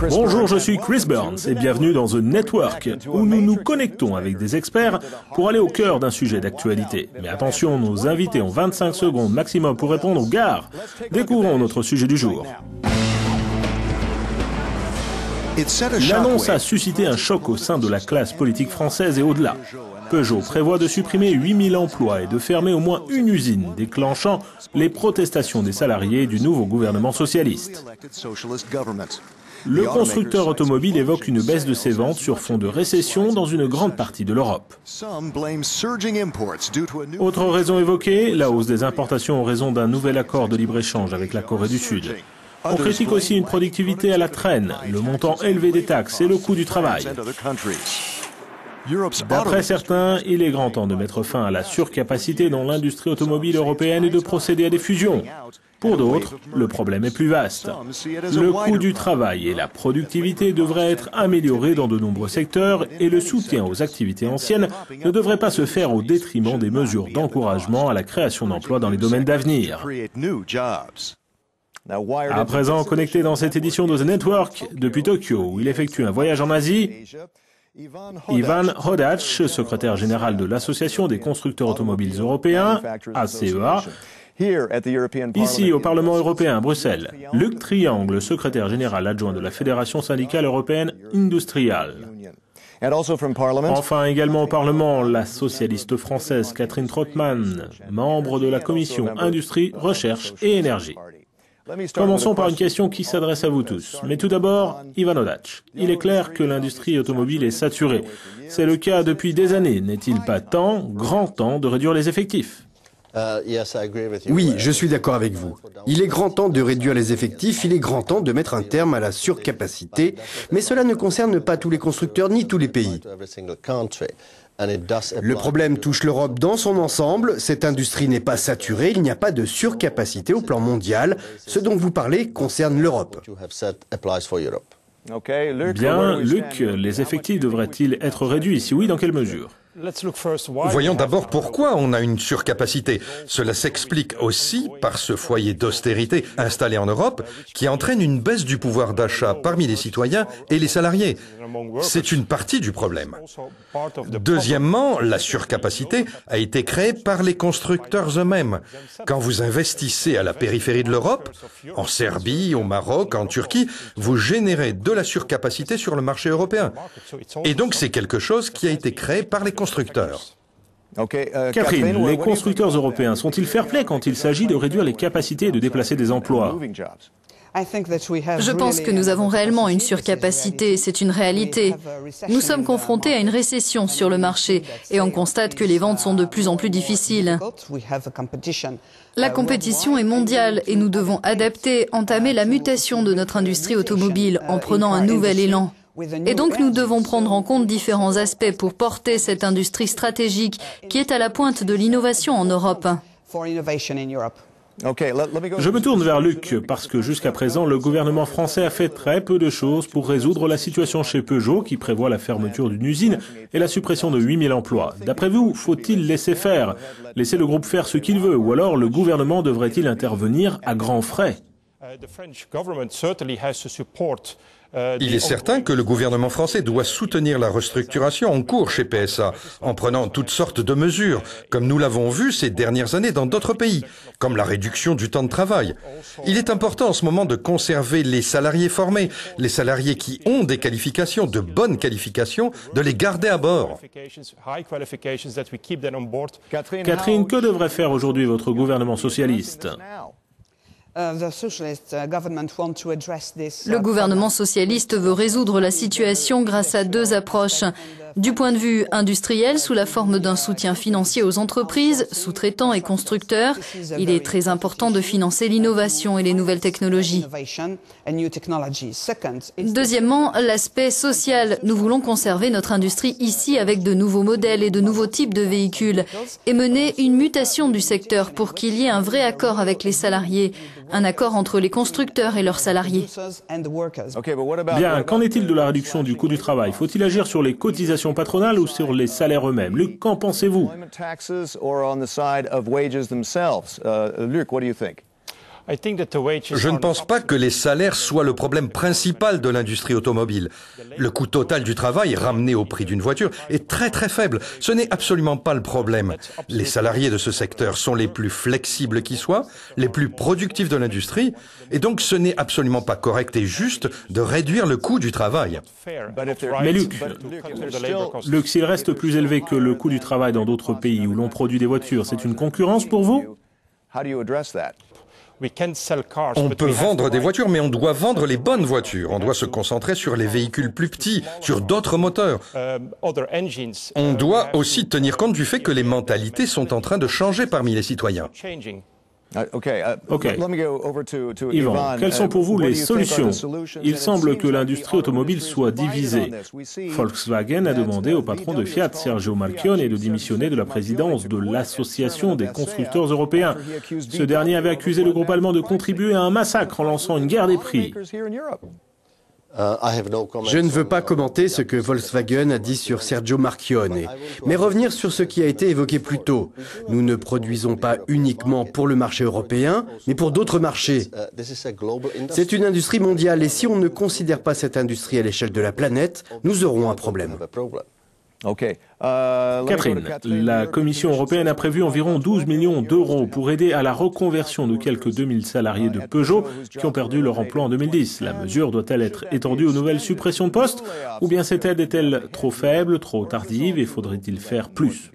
Bonjour, je suis Chris Burns et bienvenue dans The Network, où nous nous connectons avec des experts pour aller au cœur d'un sujet d'actualité. Mais attention, nos invités ont 25 secondes maximum pour répondre. Gare, découvrons notre sujet du jour. L'annonce a suscité un choc au sein de la classe politique française et au-delà. Peugeot prévoit de supprimer 8000 emplois et de fermer au moins une usine, déclenchant les protestations des salariés du nouveau gouvernement socialiste. Le constructeur automobile évoque une baisse de ses ventes sur fond de récession dans une grande partie de l'Europe. Autre raison évoquée, la hausse des importations en raison d'un nouvel accord de libre-échange avec la Corée du Sud. On critique aussi une productivité à la traîne, le montant élevé des taxes et le coût du travail. D'après certains, il est grand temps de mettre fin à la surcapacité dans l'industrie automobile européenne et de procéder à des fusions. Pour d'autres, le problème est plus vaste. Le coût du travail et la productivité devraient être améliorés dans de nombreux secteurs et le soutien aux activités anciennes ne devrait pas se faire au détriment des mesures d'encouragement à la création d'emplois dans les domaines d'avenir. À présent, connecté dans cette édition de The Network, depuis Tokyo, où il effectue un voyage en Asie, Ivan Hodac, secrétaire général de l'Association des constructeurs automobiles européens, ACEA, ici au Parlement européen à Bruxelles. Luc Triangle, secrétaire général adjoint de la Fédération syndicale européenne Industrial. Enfin, également au Parlement, la socialiste française Catherine Trautmann, membre de la Commission Industrie, Recherche et Énergie. Commençons par une question qui s'adresse à vous tous. Mais tout d'abord, Ivan Hodac. Il est clair que l'industrie automobile est saturée. C'est le cas depuis des années. N'est-il pas grand temps de réduire les effectifs ? Oui, je suis d'accord avec vous. Il est grand temps de réduire les effectifs, il est grand temps de mettre un terme à la surcapacité, mais cela ne concerne pas tous les constructeurs ni tous les pays. Le problème touche l'Europe dans son ensemble, cette industrie n'est pas saturée, il n'y a pas de surcapacité au plan mondial. Ce dont vous parlez concerne l'Europe. Bien, Luc, les effectifs devraient-ils être réduits? Si oui, dans quelle mesure? Voyons d'abord pourquoi on a une surcapacité. Cela s'explique aussi par ce foyer d'austérité installé en Europe qui entraîne une baisse du pouvoir d'achat parmi les citoyens et les salariés. C'est une partie du problème. Deuxièmement, la surcapacité a été créée par les constructeurs eux-mêmes. Quand vous investissez à la périphérie de l'Europe, en Serbie, au Maroc, en Turquie, vous générez de la surcapacité sur le marché européen. Et donc c'est quelque chose qui a été créé par les constructeurs. Catherine, les constructeurs européens sont-ils fair-play quand il s'agit de réduire les capacités et de déplacer des emplois? Je pense que nous avons réellement une surcapacité, c'est une réalité. Nous sommes confrontés à une récession sur le marché et on constate que les ventes sont de plus en plus difficiles. La compétition est mondiale et nous devons entamer la mutation de notre industrie automobile en prenant un nouvel élan. Et donc nous devons prendre en compte différents aspects pour porter cette industrie stratégique qui est à la pointe de l'innovation en Europe. Je me tourne vers Luc parce que jusqu'à présent, le gouvernement français a fait très peu de choses pour résoudre la situation chez Peugeot qui prévoit la fermeture d'une usine et la suppression de 8000 emplois. D'après vous, faut-il laisser faire, laisser le groupe faire ce qu'il veut ou alors le gouvernement devrait-il intervenir à grands frais? Il est certain que le gouvernement français doit soutenir la restructuration en cours chez PSA, en prenant toutes sortes de mesures, comme nous l'avons vu ces dernières années dans d'autres pays, comme la réduction du temps de travail. Il est important en ce moment de conserver les salariés formés, les salariés qui ont des qualifications, de bonnes qualifications, de les garder à bord. Catherine, que devrait faire aujourd'hui votre gouvernement socialiste? Le gouvernement socialiste veut résoudre la situation grâce à deux approches. Du point de vue industriel, sous la forme d'un soutien financier aux entreprises, sous-traitants et constructeurs, il est très important de financer l'innovation et les nouvelles technologies. Deuxièmement, l'aspect social. Nous voulons conserver notre industrie ici avec de nouveaux modèles et de nouveaux types de véhicules et mener une mutation du secteur pour qu'il y ait un vrai accord avec les salariés, un accord entre les constructeurs et leurs salariés. Bien, qu'en est-il de la réduction du coût du travail? Faut-il agir sur les cotisations patronales ou sur les salaires eux-mêmes? Luc, qu'en pensez-vous? Je ne pense pas que les salaires soient le problème principal de l'industrie automobile. Le coût total du travail ramené au prix d'une voiture est très très faible. Ce n'est absolument pas le problème. Les salariés de ce secteur sont les plus flexibles qui soient, les plus productifs de l'industrie, et donc ce n'est absolument pas correct et juste de réduire le coût du travail. Mais Luc, s'il reste plus élevé que le coût du travail dans d'autres pays où l'on produit des voitures, c'est une concurrence pour vous? On peut vendre des voitures, mais on doit vendre les bonnes voitures. On doit se concentrer sur les véhicules plus petits, sur d'autres moteurs. On doit aussi tenir compte du fait que les mentalités sont en train de changer parmi les citoyens. Ok. Yvan, quelles sont pour vous les solutions? Il semble que l'industrie automobile soit divisée. Volkswagen a demandé au patron de Fiat, Sergio Marchionne, de démissionner de la présidence de l'Association des constructeurs européens. Ce dernier avait accusé le groupe allemand de contribuer à un massacre en lançant une guerre des prix. Je ne veux pas commenter ce que Volkswagen a dit sur Sergio Marchionne, mais revenir sur ce qui a été évoqué plus tôt. Nous ne produisons pas uniquement pour le marché européen, mais pour d'autres marchés. C'est une industrie mondiale et si on ne considère pas cette industrie à l'échelle de la planète, nous aurons un problème. Catherine, la Commission européenne a prévu environ 12 millions d'euros pour aider à la reconversion de quelques 2000 salariés de Peugeot qui ont perdu leur emploi en 2010. La mesure doit-elle être étendue aux nouvelles suppressions de postes? Ou bien cette aide est-elle trop faible, trop tardive et faudrait-il faire plus?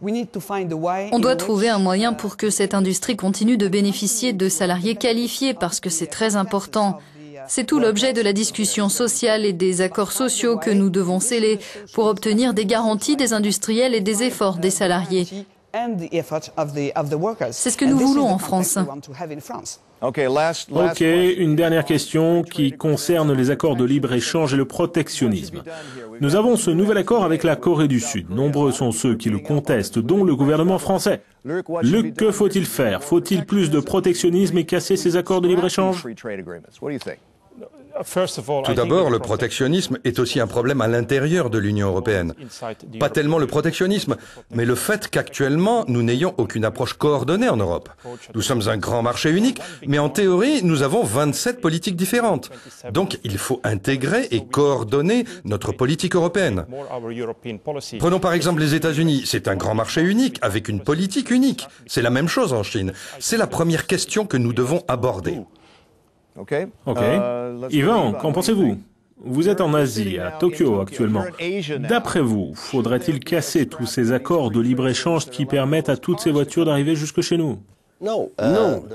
On doit trouver un moyen pour que cette industrie continue de bénéficier de salariés qualifiés parce que c'est très important. C'est tout l'objet de la discussion sociale et des accords sociaux que nous devons sceller pour obtenir des garanties des industriels et des efforts des salariés. C'est ce que nous voulons en France. Ok, une dernière question qui concerne les accords de libre-échange et le protectionnisme. Nous avons ce nouvel accord avec la Corée du Sud. Nombreux sont ceux qui le contestent, dont le gouvernement français. Luc, que faut-il faire? Faut-il plus de protectionnisme et casser ces accords de libre-échange? Tout d'abord, le protectionnisme est aussi un problème à l'intérieur de l'Union européenne. Pas tellement le protectionnisme, mais le fait qu'actuellement, nous n'ayons aucune approche coordonnée en Europe. Nous sommes un grand marché unique, mais en théorie, nous avons 27 politiques différentes. Donc, il faut intégrer et coordonner notre politique européenne. Prenons par exemple les États-Unis. C'est un grand marché unique, avec une politique unique. C'est la même chose en Chine. C'est la première question que nous devons aborder. Ok. Yvan, qu'en pensez-vous? Vous êtes en Asie, à Tokyo actuellement. D'après vous, faudrait-il casser tous ces accords de libre-échange qui permettent à toutes ces voitures d'arriver jusque chez nous? Non,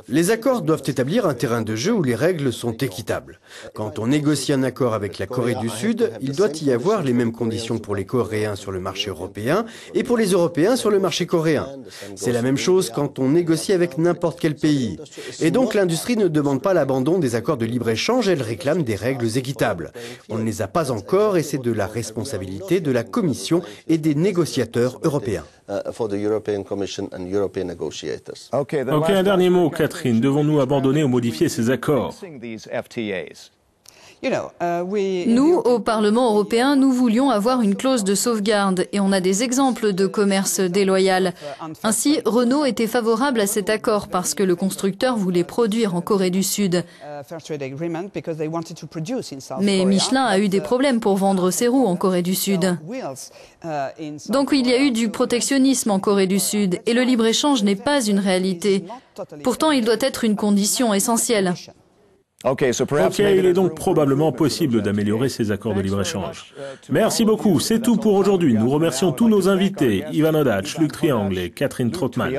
les accords doivent établir un terrain de jeu où les règles sont équitables. Quand on négocie un accord avec la Corée du Sud, il doit y avoir les mêmes conditions pour les Coréens sur le marché européen et pour les Européens sur le marché coréen. C'est la même chose quand on négocie avec n'importe quel pays. Et donc l'industrie ne demande pas l'abandon des accords de libre-échange, elle réclame des règles équitables. On ne les a pas encore et c'est de la responsabilité de la Commission et des négociateurs européens. Ok, un dernier mot, Catherine. Devons-nous abandonner ou modifier ces accords? Nous, au Parlement européen, nous voulions avoir une clause de sauvegarde et on a des exemples de commerce déloyal. Ainsi, Renault était favorable à cet accord parce que le constructeur voulait produire en Corée du Sud. Mais Michelin a eu des problèmes pour vendre ses roues en Corée du Sud. Donc il y a eu du protectionnisme en Corée du Sud et le libre-échange n'est pas une réalité. Pourtant, il doit être une condition essentielle. Ok, il est donc probablement possible d'améliorer ces accords de libre-échange. Merci beaucoup, c'est tout pour aujourd'hui. Nous remercions tous nos invités, Ivan Odatch, Luc Triangle et Catherine Trautmann.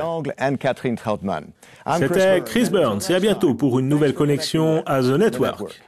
C'était Chris Burns et à bientôt pour une nouvelle connexion à The Network.